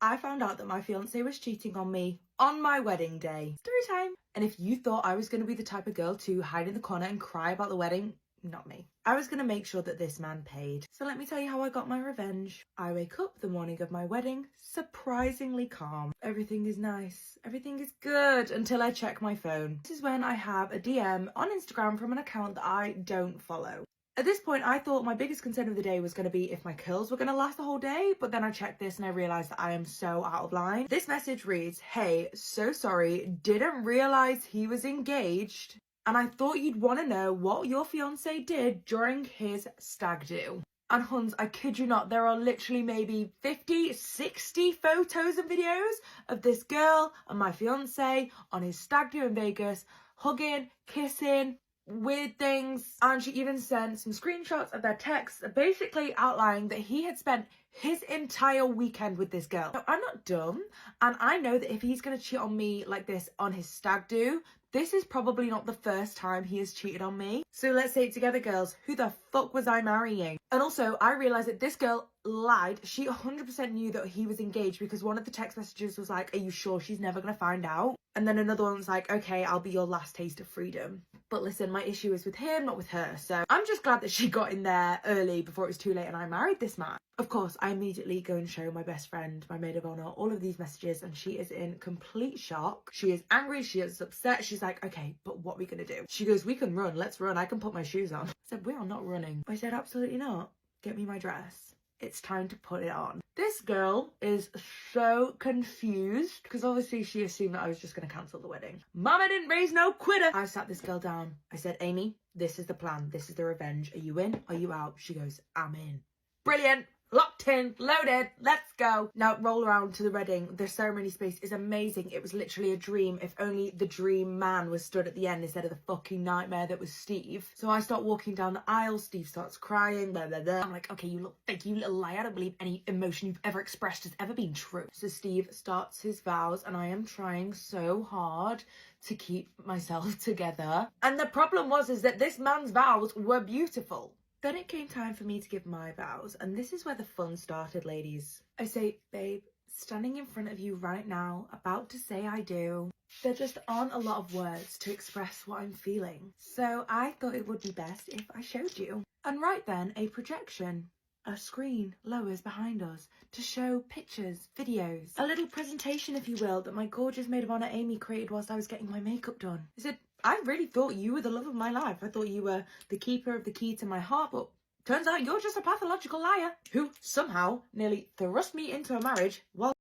I found out that my fiance was cheating on me on my wedding day. Story time. And if you thought I was going to be the type of girl to hide in the corner and cry about the wedding, not me. I was going to make sure that this man paid. So let me tell you how I got my revenge. I wake up the morning of my wedding, surprisingly calm. Everything is nice. Everything is good until I check my phone. This is when I have a DM on Instagram from an account that I don't follow. At this point, I thought my biggest concern of the day was going to be if my curls were going to last the whole day, but then I checked this and I realised that I am so out of line. This message reads, "Hey, so sorry, didn't realise he was engaged, and I thought you'd want to know what your fiance did during his stag do." And huns, I kid you not, there are literally maybe 50, 60 photos and videos of this girl and my fiance on his stag do in Vegas, hugging, kissing, weird things. And she even sent some screenshots of their texts basically outlining that he had spent his entire weekend with this girl. Now, I'm not dumb, and I know that if he's going to cheat on me like this on his stag do, this is probably not the first time he has cheated on me. So let's say it together, girls. Who the fuck was I marrying? And also, I realised that this girl lied. She 100% knew that he was engaged because one of the text messages was like, "Are you sure she's never going to find out?" And then another one was like, "Okay, I'll be your last taste of freedom." But listen, my issue is with him, not with her. So I'm just glad that she got in there early before it was too late and I married this man. Of course, I immediately go and show my best friend, my maid of honour, all of these messages, and she is in complete shock. She is angry, she is upset. She's like, "Okay, but what are we going to do?" She goes, "We can run, let's run. I can put my shoes on." I said, "We are not running." I said, "Absolutely not. Get me my dress. It's time to put it on." This girl is so confused because obviously she assumed that I was just going to cancel the wedding. Mama didn't raise no quitter. I sat this girl down. I said, "Amy, this is the plan. This is the revenge. Are you in? Are you out?" She goes, "I'm in." Brilliant. Locked in, loaded, let's go. Now roll around to the wedding. The ceremony space is amazing. It was literally a dream. If only the dream man was stood at the end instead of the fucking nightmare that was Steve. So I start walking down the aisle. Steve starts crying, blah, blah, blah. I'm like, "Okay, you look fake, you little liar. I don't believe any emotion you've ever expressed has ever been true." So Steve starts his vows and I am trying so hard to keep myself together. And the problem is that this man's vows were beautiful. Then it came time for me to give my vows, and this is where the fun started, ladies. I say, "Babe, standing in front of you right now, about to say I do." There just aren't a lot of words to express what I'm feeling. So I thought it would be best if I showed you. And right then, a projection, a screen lowers behind us to show pictures, videos, a little presentation, if you will, that my gorgeous maid of honour Amy created whilst I was getting my makeup done. I said, "I really thought you were the love of my life. I thought you were the keeper of the key to my heart, but turns out you're just a pathological liar who somehow nearly thrust me into a marriage while